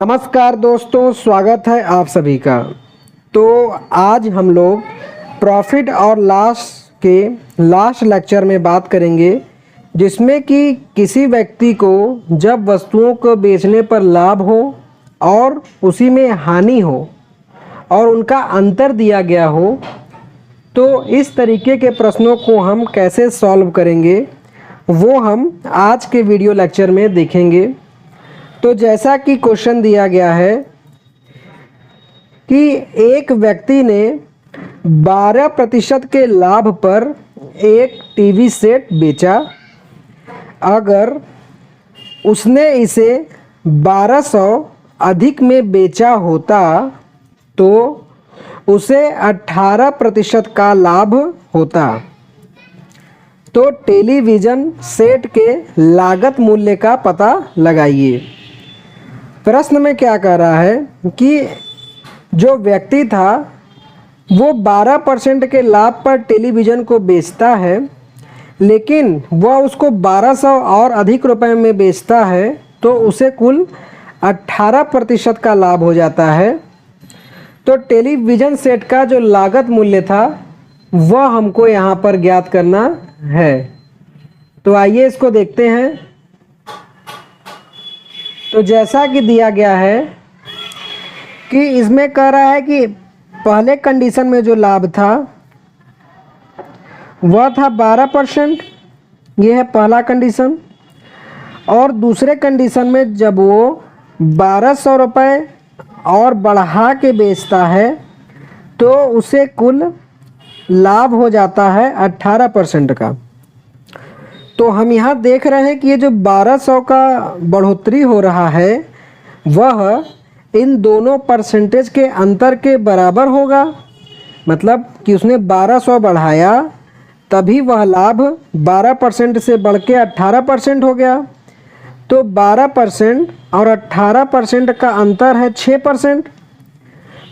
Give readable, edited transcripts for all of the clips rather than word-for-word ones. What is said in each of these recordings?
नमस्कार दोस्तों, स्वागत है आप सभी का। तो आज हम लोग प्रॉफिट और लॉस के लास्ट लेक्चर में बात करेंगे, जिसमें कि किसी व्यक्ति को जब वस्तुओं को बेचने पर लाभ हो और उसी में हानि हो और उनका अंतर दिया गया हो, तो इस तरीके के प्रश्नों को हम कैसे सॉल्व करेंगे वो हम आज के वीडियो लेक्चर में देखेंगे। तो जैसा कि क्वेश्चन दिया गया है कि एक व्यक्ति ने 12% के लाभ पर एक टीवी सेट बेचा। अगर उसने इसे 1200 अधिक में बेचा होता तो उसे 18% का लाभ होता। तो टेलीविज़न सेट के लागत मूल्य का पता लगाइए। प्रश्न में क्या कह रहा है कि जो व्यक्ति था वो 12% के लाभ पर टेलीविज़न को बेचता है, लेकिन वह उसको 1200 और अधिक रुपए में बेचता है, तो उसे कुल 18% का लाभ हो जाता है। तो टेलीविज़न सेट का जो लागत मूल्य था वह हमको यहाँ पर ज्ञात करना है। तो आइए इसको देखते हैं। तो जैसा कि दिया गया है कि इसमें कह रहा है कि पहले कंडीशन में जो लाभ था वह था 12%, ये है पहला कंडीशन। और दूसरे कंडीशन में जब वो 1200 रुपये और बढ़ा के बेचता है तो उसे कुल लाभ हो जाता है 18% का। तो हम यहाँ देख रहे हैं कि ये जो 1200 का बढ़ोतरी हो रहा है वह इन दोनों परसेंटेज के अंतर के बराबर होगा। मतलब कि उसने 1200 बढ़ाया तभी वह लाभ 12% से बढ़ के 18% हो गया। तो 12% और 18% का अंतर है 6%,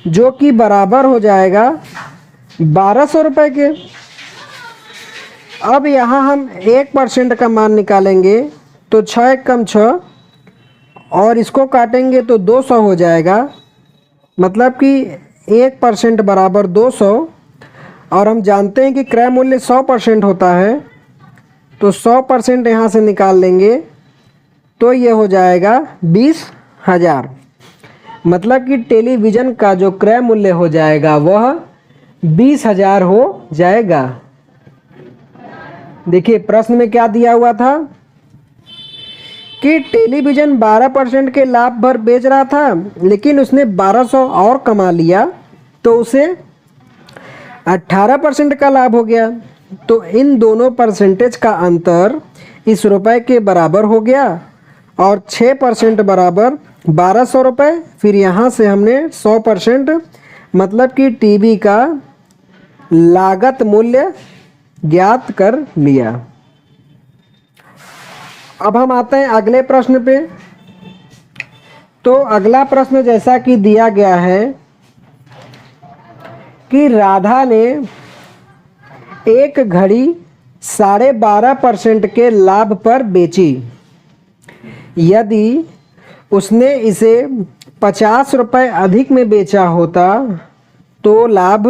जो कि बराबर हो जाएगा 1200 रुपये के। अब यहाँ हम 1% का मान निकालेंगे तो 6 एक कम 6 और इसको काटेंगे तो 200 हो जाएगा। मतलब कि 1% बराबर 200। और हम जानते हैं कि क्रय मूल्य 100% होता है, तो 100% यहाँ से निकाल लेंगे तो ये हो जाएगा 20,000। मतलब कि टेलीविज़न का जो क्रय मूल्य हो जाएगा वह 20,000 हो जाएगा। देखिए प्रश्न में क्या दिया हुआ था कि टेलीविज़न 12% के लाभ पर बेच रहा था, लेकिन उसने 1200 और कमा लिया तो उसे 18% का लाभ हो गया। तो इन दोनों परसेंटेज का अंतर इस रुपए के बराबर हो गया और 6% बराबर 1200 रुपये। फिर यहाँ से हमने 100% मतलब कि टीवी का लागत मूल्य ज्ञात कर लिया। अब हम आते हैं अगले प्रश्न पे। तो अगला प्रश्न जैसा कि दिया गया है कि राधा ने एक घड़ी 12.5% के लाभ पर बेची। यदि उसने इसे 50 रुपये अधिक में बेचा होता तो लाभ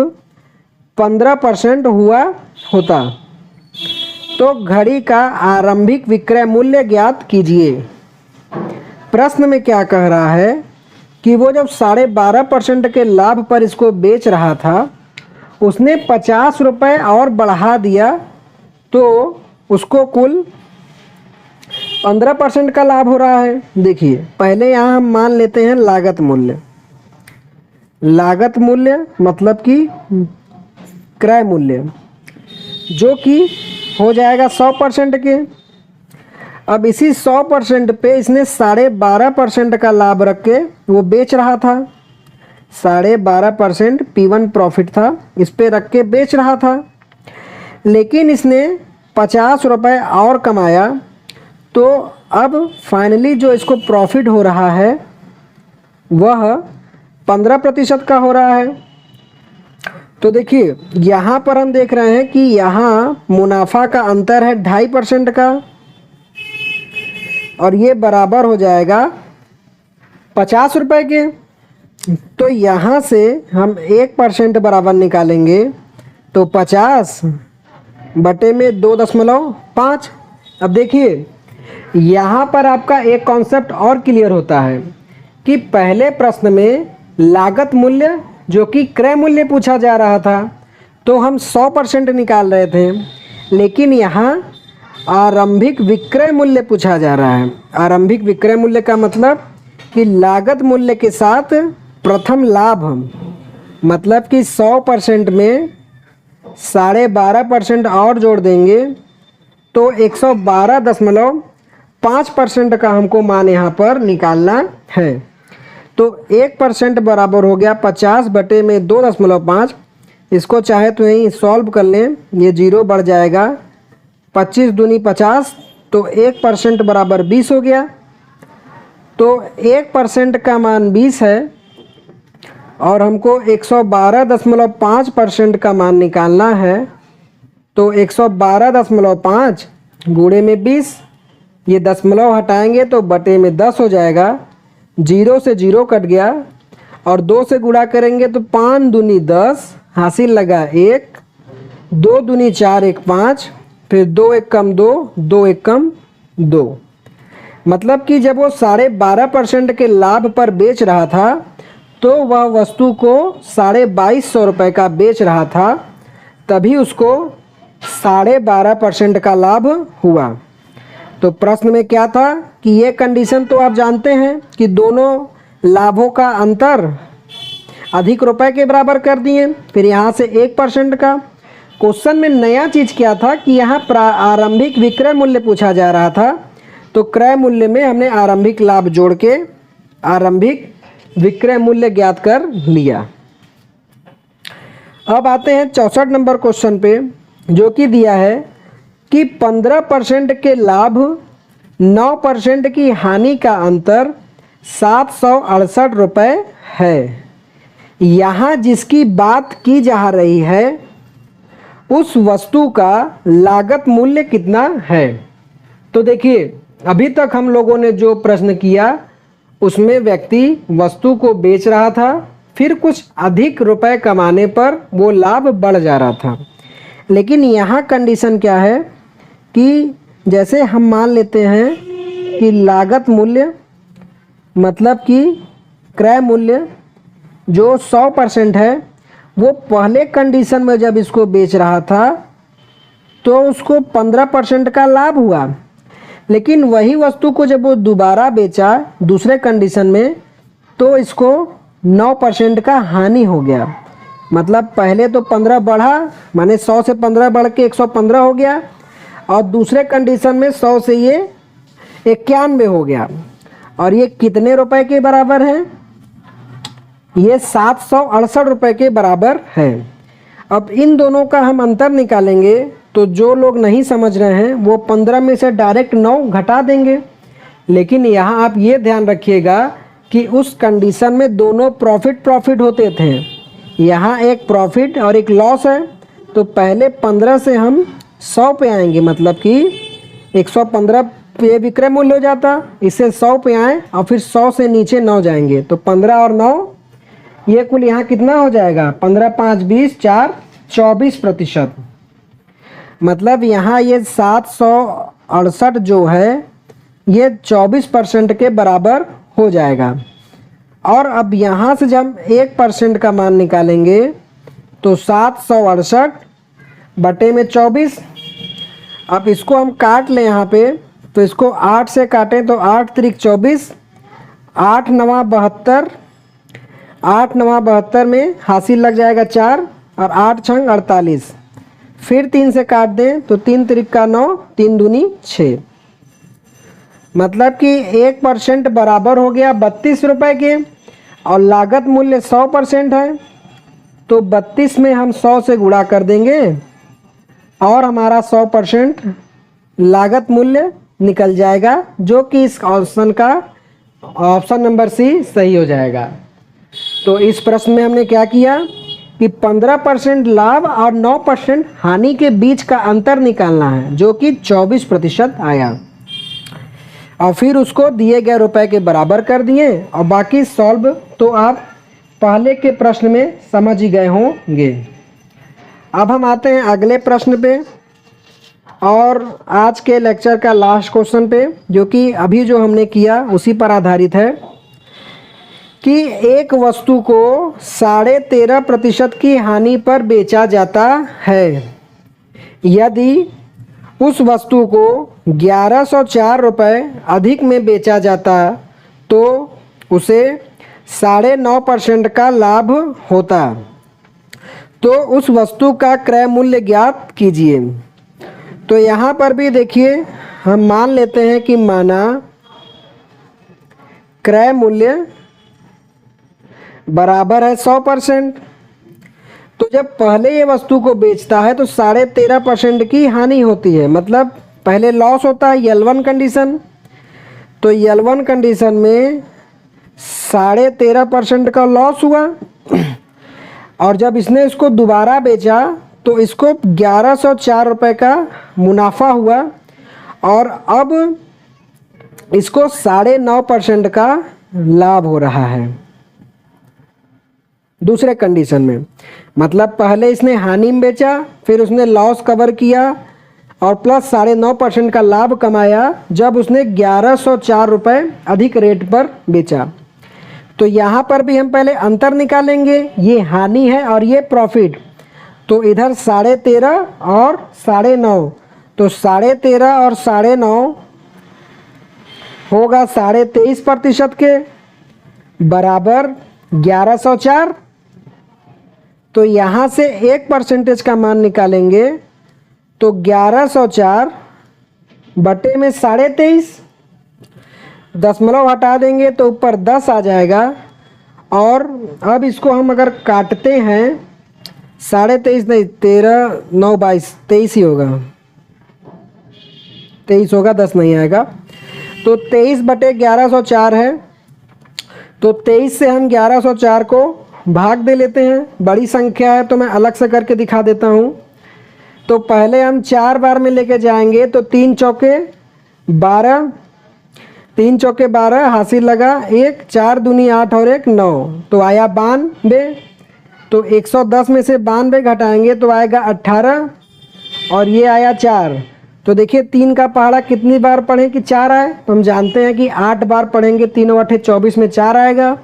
15% हुआ होता। तो घड़ी का आरंभिक विक्रय मूल्य ज्ञात कीजिए। प्रश्न में क्या कह रहा है कि वो जब 12.5% के लाभ पर इसको बेच रहा था, उसने 50 रुपये और बढ़ा दिया तो उसको कुल 15% का लाभ हो रहा है। देखिए पहले यहाँ हम मान लेते हैं लागत मूल्य। लागत मूल्य मतलब कि क्रय मूल्य, जो कि हो जाएगा 100% के। अब इसी 100% पे इसने 12.5% का लाभ रख के वो बेच रहा था। 12.5% P1 प्रॉफिट था, इस पे रख के बेच रहा था। लेकिन इसने 50 रुपये और कमाया, तो अब फाइनली जो इसको प्रॉफिट हो रहा है वह 15% का हो रहा है। तो देखिए यहाँ पर हम देख रहे हैं कि यहाँ मुनाफा का अंतर है 2.5% का, और ये बराबर हो जाएगा 50 रुपये के, तो यहाँ से हम 1% बराबर निकालेंगे तो 50 बटे में 2.5। अब देखिए यहाँ पर आपका एक कॉन्सेप्ट और क्लियर होता है कि पहले प्रश्न में लागत मूल्य जो कि क्रय मूल्य पूछा जा रहा था तो हम 100% निकाल रहे थे, लेकिन यहाँ आरंभिक विक्रय मूल्य पूछा जा रहा है। आरंभिक विक्रय मूल्य का मतलब कि लागत मूल्य के साथ प्रथम लाभ, मतलब कि 100% में 12.5% और जोड़ देंगे तो 112.5% का हमको मान यहाँ पर निकालना है। तो 1% बराबर हो गया 50 बटे में 2.5। इसको चाहे तो यहीं सॉल्व कर लें, ये 0 बढ़ जाएगा, 25 दूनी 50, तो 1% बराबर 20 हो गया। तो 1% का मान 20 है और हमको 112.5% का मान निकालना है। तो 112.5 गुणे में 20, ये दशमलव हटाएंगे तो बटे में 10 हो जाएगा। 0 से 0 कट गया और 2 से गुणा करेंगे तो 5 दूनी 10, हासिल लगा 1, 2 दूनी 4, 1 5, फिर 2 1 कम 2, 2 1 कम 2। मतलब कि जब वो 12.5% के लाभ पर बेच रहा था तो वह वस्तु को 2250 रुपये का बेच रहा था, तभी उसको 12.5% का लाभ हुआ। तो प्रश्न में क्या था कि ये कंडीशन तो आप जानते हैं कि दोनों लाभों का अंतर अधिक रुपए के बराबर कर दिए, फिर यहाँ से 1% का। क्वेश्चन में नया चीज़ क्या था कि यहाँ आरंभिक विक्रय मूल्य पूछा जा रहा था, तो क्रय मूल्य में हमने आरंभिक लाभ जोड़ के आरंभिक विक्रय मूल्य ज्ञात कर लिया। अब आते हैं 64 नंबर क्वेश्चन पे, जो कि दिया है कि 15% के लाभ 9% की हानि का अंतर 768 रुपये है। यहाँ जिसकी बात की जा रही है उस वस्तु का लागत मूल्य कितना है। तो देखिए अभी तक हम लोगों ने जो प्रश्न किया उसमें व्यक्ति वस्तु को बेच रहा था, फिर कुछ अधिक रुपए कमाने पर वो लाभ बढ़ जा रहा था। लेकिन यहाँ कंडीशन क्या है कि जैसे हम मान लेते हैं कि लागत मूल्य मतलब कि क्रय मूल्य जो 100% है, वो पहले कंडीशन में जब इसको बेच रहा था तो उसको 15% का लाभ हुआ, लेकिन वही वस्तु को जब वो दोबारा बेचा दूसरे कंडीशन में तो इसको 9% का हानि हो गया। मतलब पहले तो 15 बढ़ा, माने 100 से 15 बढ़ के 115 हो गया, और दूसरे कंडीशन में 100 से ये 91 हो गया। और ये कितने रुपए के बराबर है? ये 768 रुपये के बराबर है। अब इन दोनों का हम अंतर निकालेंगे तो जो लोग नहीं समझ रहे हैं वो 15 में से डायरेक्ट 9 घटा देंगे। लेकिन यहाँ आप ये ध्यान रखिएगा कि उस कंडीशन में दोनों प्रॉफिट होते थे। यहाँ एक प्रॉफिट और एक लॉस है, तो पहले 15 से हम 100 पे आएंगे, मतलब कि 115 पे विक्रय मूल्य हो जाता, इससे 100 पे आए और फिर 100 से नीचे 9 जाएंगे, तो 15 और 9 ये कुल यहाँ कितना हो जाएगा? 15 5 20 4 24%। मतलब यहाँ ये 768 जो है ये 24% के बराबर हो जाएगा। और अब यहाँ से जब 1% का मान निकालेंगे तो 768 बटे में 24। अब इसको हम काट लें यहाँ पे, तो इसको 8 से काटें तो 8 त्रिक 24, 8 9 72, 8 9 72 में हासिल लग जाएगा 4 और 8 छंग 48। फिर 3 से काट दें तो 3 त्रिक का 9, 3 दूनी 6। मतलब कि 1% बराबर हो गया 32 रुपये के, और लागत मूल्य 100% है, तो 32 में हम 100 से गुणा कर देंगे और हमारा 100% लागत मूल्य निकल जाएगा, जो कि इस ऑप्शन का ऑप्शन नंबर सी सही हो जाएगा। तो इस प्रश्न में हमने क्या किया कि 15% लाभ और 9% हानि के बीच का अंतर निकालना है, जो कि 24% आया। और फिर उसको दिए गए रुपए के बराबर कर दिए और बाकी सॉल्व तो आप पहले के प्रश्न में समझ ही गए होंगे। अब हम आते हैं अगले प्रश्न पे और आज के लेक्चर का लास्ट क्वेश्चन पे, जो कि अभी जो हमने किया उसी पर आधारित है कि एक वस्तु को 13.5% की हानि पर बेचा जाता है। यदि उस वस्तु को 1104 रुपये अधिक में बेचा जाता तो उसे 9.5% का लाभ होता। तो उस वस्तु का क्रय मूल्य ज्ञात कीजिए। तो यहाँ पर भी देखिए, हम मान लेते हैं कि माना क्रय मूल्य बराबर है 100%। तो जब पहले ये वस्तु को बेचता है तो 13.5% की हानि होती है, मतलब पहले लॉस होता है L1 कंडीशन। तो L1 कंडीशन में 13.5% का लॉस हुआ और जब इसने इसको दोबारा बेचा तो इसको 1104 रुपये का मुनाफा हुआ और अब इसको 9.5% का लाभ हो रहा है दूसरे कंडीशन में। मतलब पहले इसने हानि में बेचा, फिर उसने लॉस कवर किया और प्लस 9.5% का लाभ कमाया जब उसने 1104 रुपये अधिक रेट पर बेचा। तो यहाँ पर भी हम पहले अंतर निकालेंगे, ये हानि है और ये प्रॉफिट। तो इधर 13.5 और 9.5, तो 13.5 और 9.5 होगा 23.5% के बराबर 1104। तो यहाँ से 1% का मान निकालेंगे तो 1104 बटे में 23.5, दशमलव हटा देंगे तो ऊपर 10 आ जाएगा। और अब इसको हम अगर काटते हैं 23.5 नहीं 13 9 22 23 ही होगा, 23 होगा, 10 नहीं आएगा। तो 23 बटे 1104 है। तो 23 से हम 1104 को भाग दे लेते हैं। बड़ी संख्या है तो मैं अलग से करके दिखा देता हूँ। तो पहले हम 4 बार में लेके जाएंगे तो 3 चौके 12, 3 चौके 12 हासिल लगा 1, 4 दूनी 8 और 1 9, तो आया 92। तो 110 में से 92 घटाएंगे तो आएगा 18 और ये आया 4। तो देखिए 3 का पहाड़ा कितनी बार पढ़ें कि 4 आए, तो हम जानते हैं कि 8 बार पढ़ेंगे। 3 और 8 24 में 4 आएगा।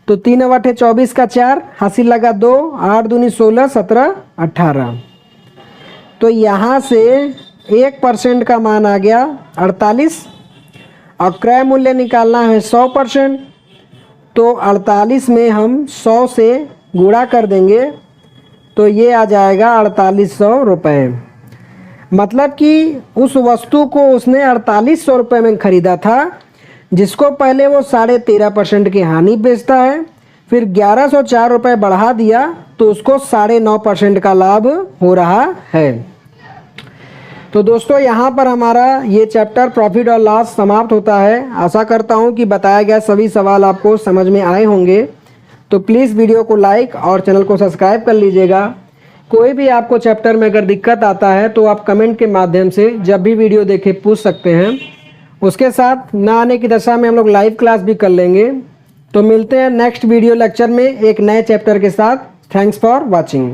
तो 3 और 8 24 का 4 हासिल लगा 2, 8 दूनी 16 17 18। तो यहाँ से 1% का मान आ गया 48 और क्रय मूल्य निकालना है 100%। तो 48 में हम 100 से गुणा कर देंगे तो ये आ जाएगा 4800 रुपये। मतलब कि उस वस्तु को उसने 4800 रुपये में ख़रीदा था, जिसको पहले वो 13.5% की हानि बेचता है, फिर 1104 रुपये बढ़ा दिया तो उसको 9.5% का लाभ हो रहा है। तो दोस्तों यहाँ पर हमारा ये चैप्टर प्रॉफिट और लॉस समाप्त होता है। आशा करता हूँ कि बताया गया सभी सवाल आपको समझ में आए होंगे। तो प्लीज़ वीडियो को लाइक और चैनल को सब्सक्राइब कर लीजिएगा। कोई भी आपको चैप्टर में अगर दिक्कत आता है तो आप कमेंट के माध्यम से जब भी वीडियो देखे पूछ सकते हैं। उसके साथ ना आने की दशा में हम लोग लाइव क्लास भी कर लेंगे। तो मिलते हैं नेक्स्ट वीडियो लेक्चर में एक नए चैप्टर के साथ। Thanks for watching.